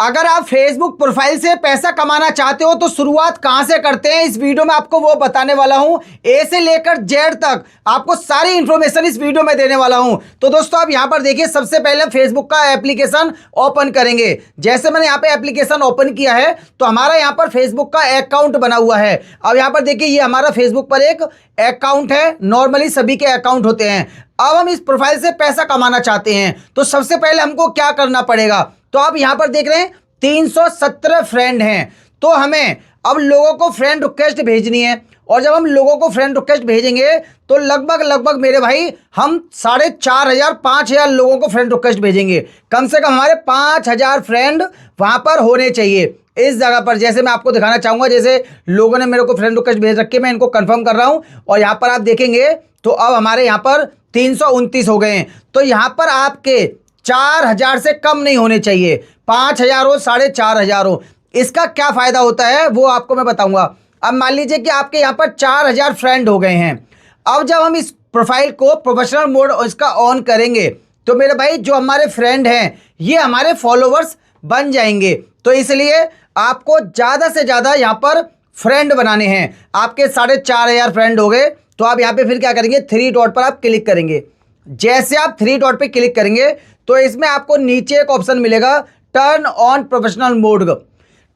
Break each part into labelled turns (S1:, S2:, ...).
S1: अगर आप Facebook profile से पैसा कमाना चाहते हो तो शुरुआत कहां से करते हैं, इस वीडियो में आपको वो बताने वाला हूं। ए से लेकर जेड तक आपको सारी इंफॉर्मेशन इस वीडियो में देने वाला हूं। तो दोस्तों आप यहां पर देखिए, सबसे पहले हम फेसबुक का एप्लीकेशन ओपन करेंगे। जैसे मैंने यहां पे एप्लीकेशन ओपन किया है तो हमारा यहां पर फेसबुक का अकाउंट बना हुआ है। अब यहां पर देखिए, ये हमारा फेसबुक पर एक अकाउंट है। नॉर्मली सभी के अकाउंट होते हैं। अब हम इस प्रोफाइल से पैसा कमाना चाहते हैं तो सबसे पहले हमको क्या करना पड़ेगा, तो आप यहां पर देख रहे हैं 317 फ्रेंड हैं। तो हमें अब लोगों को फ्रेंड रिक्वेस्ट भेजनी है, और जब हम लोगों को फ्रेंड रिक्वेस्ट भेजेंगे तो लगभग मेरे भाई हम 4,500 5,000 लोगों को फ्रेंड रिक्वेस्ट भेजेंगे। कम से कम हमारे 5,000 फ्रेंड वहां पर होने चाहिए इस जगह पर। जैसे मैं आपको दिखाना चाहूंगा, जैसे लोगों ने मेरे को फ्रेंड रिक्वेस्ट भेज रखे, मैं इनको कंफर्म कर रहा हूं और यहां पर आप देखेंगे तो अब हमारे यहां पर 329 हो गए हैं। तो यहां पर आपके 4,000 से कम नहीं होने चाहिए, 5,000 हो 4,500 हो। इसका क्या फायदा होता है वो आपको मैं बताऊंगा। अब मान लीजिए कि आपके यहाँ पर 4,000 फ्रेंड हो गए हैं। अब जब हम इस प्रोफाइल को प्रोफेशनल मोड इसका ऑन करेंगे तो मेरे भाई जो हमारे फ्रेंड हैं ये हमारे फॉलोवर्स बन जाएंगे। तो इसलिए आपको ज़्यादा से ज़्यादा यहाँ पर फ्रेंड बनाने हैं। आपके 4,500 फ्रेंड हो गए तो आप यहाँ पे फिर क्या करेंगे, 3 डॉट पर आप क्लिक करेंगे। जैसे आप 3 डॉट पे क्लिक करेंगे तो इसमें आपको नीचे एक ऑप्शन मिलेगा turn on professional mode.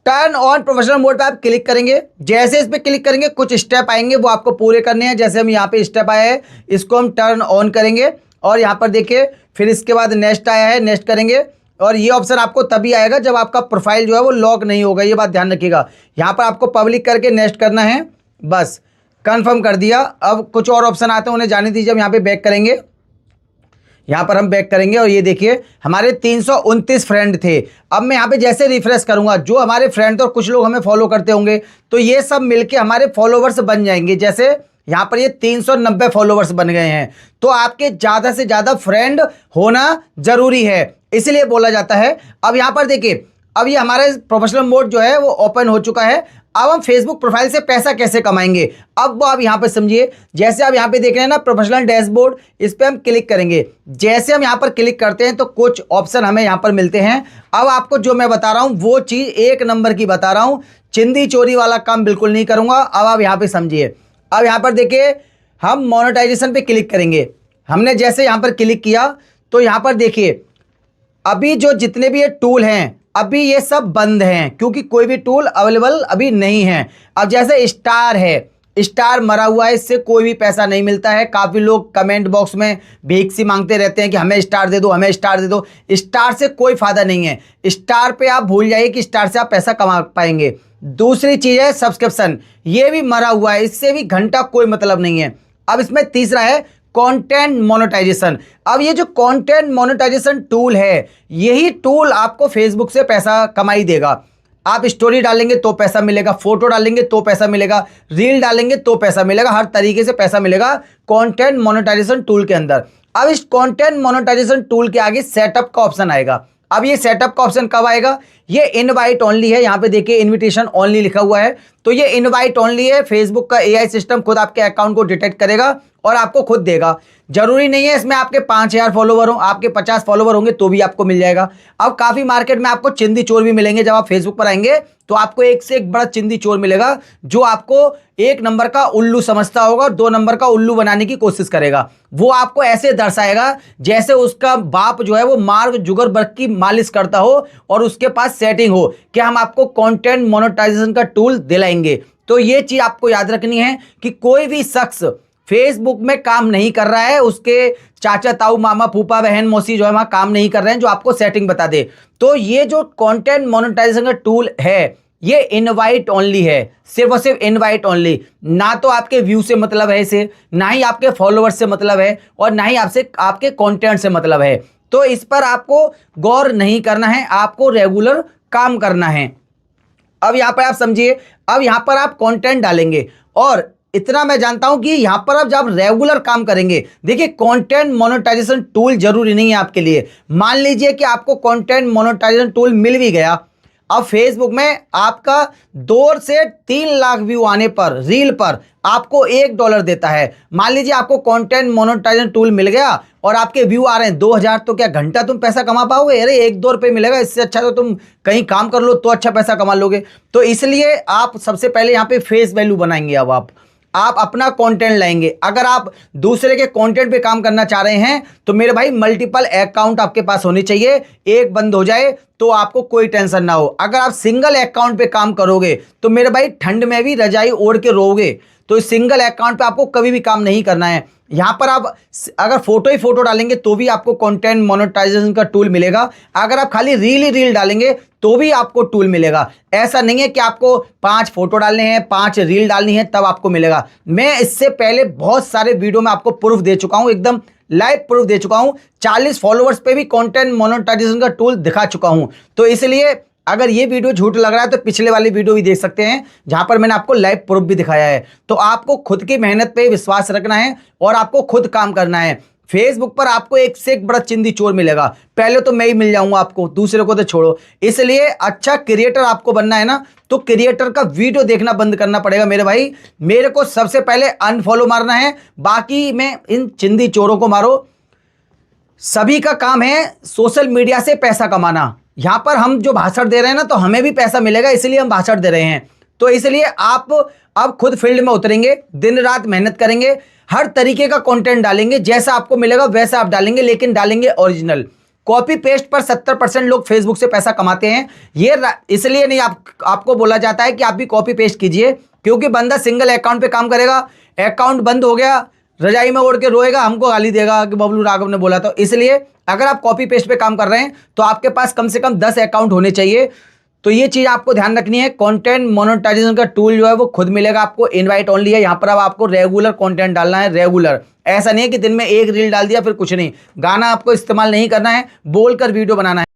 S1: Turn on professional mode पे आप क्लिक करेंगे। जैसे इस पे क्लिक करेंगे कुछ स्टेप आएंगे, वो आपको पूरे करने हैं। जैसे हम यहाँ पे स्टेप आया है, इसको हम टर्न ऑन करेंगे और यहाँ पर देखिए फिर इसके बाद नेक्स्ट आया है, नेक्स्ट करेंगे। और ये ऑप्शन आपको तभी आएगा जब आपका प्रोफाइल जो है वो लॉक नहीं होगा, ये बात ध्यान रखिएगा। यहाँ पर आपको पब्लिक करके नेक्स्ट करना है, बस कंफर्म कर दिया। अब कुछ और ऑप्शन आते हैं, उन्हें जाने दीजिए। हम यहाँ पे बैक करेंगे, यहाँ पर हम बैक करेंगे और ये देखिए हमारे 329 फ्रेंड थे। अब मैं यहाँ पे जैसे रिफ्रेश करूँगा, जो हमारे फ्रेंड थे और कुछ लोग हमें फॉलो करते होंगे तो ये सब मिलके हमारे फॉलोवर्स बन जाएंगे। जैसे यहाँ पर ये 390 फॉलोवर्स बन गए हैं। तो आपके ज़्यादा से ज़्यादा फ्रेंड होना ज़रूरी है, इसलिए बोला जाता है। अब यहाँ पर देखिए, अब ये हमारा प्रोफेशनल मोड जो है वो ओपन हो चुका है। अब हम फेसबुक प्रोफाइल से पैसा कैसे कमाएंगे अब वो आप यहाँ पे समझिए। जैसे आप यहाँ पे देख रहे हैं ना प्रोफेशनल डैशबोर्ड, इस पे हम क्लिक करेंगे। जैसे हम यहाँ पर क्लिक करते हैं तो कुछ ऑप्शन हमें यहाँ पर मिलते हैं। अब आपको जो मैं बता रहा हूँ वो चीज़ 1 नंबर की बता रहा हूँ, चिंदी चोरी वाला काम बिल्कुल नहीं करूँगा। अब आप यहाँ पे समझिए। अब यहाँ पर देखिए हम मोनेटाइजेशन पे क्लिक करेंगे। हमने जैसे यहाँ पर क्लिक किया तो यहाँ पर देखिए अभी जो जितने भी ये टूल हैं अभी ये सब बंद हैं, क्योंकि कोई भी टूल अवेलेबल अभी नहीं है। अब जैसे स्टार है, स्टार मरा हुआ है, इससे कोई भी पैसा नहीं मिलता है। काफ़ी लोग कमेंट बॉक्स में भीख सी मांगते रहते हैं कि हमें स्टार दे दो, हमें स्टार दे दो। स्टार से कोई फ़ायदा नहीं है। स्टार पे आप भूल जाइए कि स्टार से आप पैसा कमा पाएंगे। दूसरी चीज़ है सब्सक्रिप्शन, ये भी मरा हुआ है, इससे भी घंटा कोई मतलब नहीं है। अब इसमें तीसरा है कंटेंट मोनेटाइजेशन। अब ये जो कंटेंट मोनेटाइजेशन टूल है, यही टूल आपको फेसबुक से पैसा कमाई देगा। आप स्टोरी डालेंगे तो पैसा मिलेगा, फोटो डालेंगे तो पैसा मिलेगा, रील डालेंगे तो पैसा मिलेगा, हर तरीके से पैसा मिलेगा कंटेंट मोनेटाइजेशन टूल के अंदर। अब इस कंटेंट मोनेटाइजेशन टूल के आगे सेटअप का ऑप्शन आएगा। अब ये सेटअप का ऑप्शन कब आएगा, ये इनवाइट ओनली है। यहाँ पे देखिए इनविटेशन ओनली लिखा हुआ है, तो ये इनवाइट ओनली है। फेसबुक का एआई सिस्टम खुद आपके अकाउंट को डिटेक्ट करेगा और आपको खुद देगा। जरूरी नहीं है इसमें आपके 5,000 फॉलोवर हो, आपके 50 फॉलोवर होंगे तो भी आपको मिल जाएगा। अब काफ़ी मार्केट में आपको चिंदी चोर भी मिलेंगे। जब आप फेसबुक पर आएंगे तो आपको एक से एक बड़ा चिंदी चोर मिलेगा, जो आपको 1 नंबर का उल्लू समझता होगा और 2 नंबर का उल्लू बनाने की कोशिश करेगा। वो आपको ऐसे दर्शाएगा जैसे उसका बाप जो है वो मार्क जुगरबर्ग की मालिश करता हो और उसके पास सेटिंग हो कि हम आपको कंटेंट मोनेटाइजेशन का टूल दिलाएंगे। तो ये चीज़ आपको याद रखनी है कि कोई भी शख्स फेसबुक में काम नहीं कर रहा है, उसके चाचा ताऊ मामा फूफा बहन मौसी जो है वहाँ काम नहीं कर रहे हैं जो आपको सेटिंग बता दे। तो ये जो कंटेंट मोनेटाइजेशन का टूल है ये इनवाइट ओनली है, सिर्फ और सिर्फ इनवाइट ओनली। ना तो आपके व्यू से मतलब है इसे, ना ही आपके फॉलोअर्स से मतलब है, और ना ही आपसे आपके कंटेंट से मतलब है। तो इस पर आपको गौर नहीं करना है, आपको रेगुलर काम करना है। अब यहाँ पर आप समझिए, अब यहाँ पर आप कंटेंट डालेंगे और इतना मैं जानता हूं कि यहां पर अब जब रेगुलर काम करेंगे, देखिए कंटेंट मोनेटाइजेशन टूल जरूरी नहीं है आपके लिए। मान लीजिए कि आपको कंटेंट मोनेटाइजेशन टूल मिल भी गया, अब फेसबुक में आपका 2 से 3 लाख व्यू आने पर रील पर आपको $1 देता है। मान लीजिए आपको कंटेंट मोनेटाइजेशन टूल मिल गया और आपके व्यू आ रहे हैं 2000, तो क्या घंटा तुम पैसा कमा पाओगे? अरे 1-2 रुपये मिलेगा, इससे अच्छा तो तुम कहीं काम कर लो तो अच्छा पैसा कमा लोगे। तो इसलिए आप सबसे पहले यहाँ पे फेस वैल्यू बनाएंगे। अब आप अपना कंटेंट लाएंगे। अगर आप दूसरे के कंटेंट पे काम करना चाह रहे हैं तो मेरे भाई मल्टीपल अकाउंट आपके पास होने चाहिए। एक बंद हो जाए तो आपको कोई टेंशन ना हो। अगर आप सिंगल अकाउंट पे काम करोगे तो मेरे भाई ठंड में भी रजाई ओढ़ के रोओगे। तो इस सिंगल अकाउंट पे आपको कभी भी काम नहीं करना है। यहां पर आप अगर फोटो ही फोटो डालेंगे तो भी आपको कंटेंट मोनेटाइजेशन का टूल मिलेगा। अगर आप खाली रील ही रील डालेंगे तो भी आपको टूल मिलेगा। ऐसा नहीं है कि आपको 5 फोटो डालने हैं, 5 रील डालनी है तब आपको मिलेगा। मैं इससे पहले बहुत सारे वीडियो में आपको प्रूफ दे चुका हूं, एकदम लाइव प्रूफ दे चुका हूं। 40 फॉलोअर्स पे भी कंटेंट मोनेटाइजेशन का टूल दिखा चुका हूं। तो इसलिए अगर ये वीडियो झूठ लग रहा है तो पिछले वाली वीडियो भी देख सकते हैं, जहां पर मैंने आपको लाइव प्रूफ भी दिखाया है। तो आपको खुद की मेहनत पे विश्वास रखना है और आपको खुद काम करना है। फेसबुक पर आपको एक से एक बड़ा चिंदी चोर मिलेगा। पहले तो मैं ही मिल जाऊंगा आपको, दूसरे को तो छोड़ो। इसलिए अच्छा क्रिएटर आपको बनना है ना, तो क्रिएटर का वीडियो देखना बंद करना पड़ेगा मेरे भाई। मेरे को सबसे पहले अनफॉलो मारना है, बाकी में इन चिंदी चोरों को मारो। सभी का काम है सोशल मीडिया से पैसा कमाना। यहां पर हम जो भाषण दे रहे हैं ना, तो हमें भी पैसा मिलेगा, इसलिए हम भाषण दे रहे हैं। तो इसलिए आप अब खुद फील्ड में उतरेंगे, दिन रात मेहनत करेंगे, हर तरीके का कंटेंट डालेंगे, जैसा आपको मिलेगा वैसा आप डालेंगे, लेकिन डालेंगे ओरिजिनल। कॉपी पेस्ट पर 70% लोग फेसबुक से पैसा कमाते हैं। ये इसलिए नहीं आपको बोला जाता है कि आप भी कॉपी पेस्ट कीजिए, क्योंकि बंदा सिंगल अकाउंट पे काम करेगा, अकाउंट बंद हो गया, रजाई में ओढ़ के रोएगा, हमको गाली देगा कि बबलू राघव ने बोला। तो इसलिए अगर आप कॉपी पेस्ट पे काम कर रहे हैं तो आपके पास कम से कम 10 अकाउंट होने चाहिए। तो ये चीज आपको ध्यान रखनी है। कंटेंट मोनेटाइजेशन का टूल जो है वो खुद मिलेगा आपको, इनवाइट ओनली है। यहाँ पर अब आपको रेगुलर कंटेंट डालना है, रेगुलर। ऐसा नहीं है कि दिन में एक रील डाल दिया फिर कुछ नहीं। गाना आपको इस्तेमाल नहीं करना है, बोलकर वीडियो बनाना है।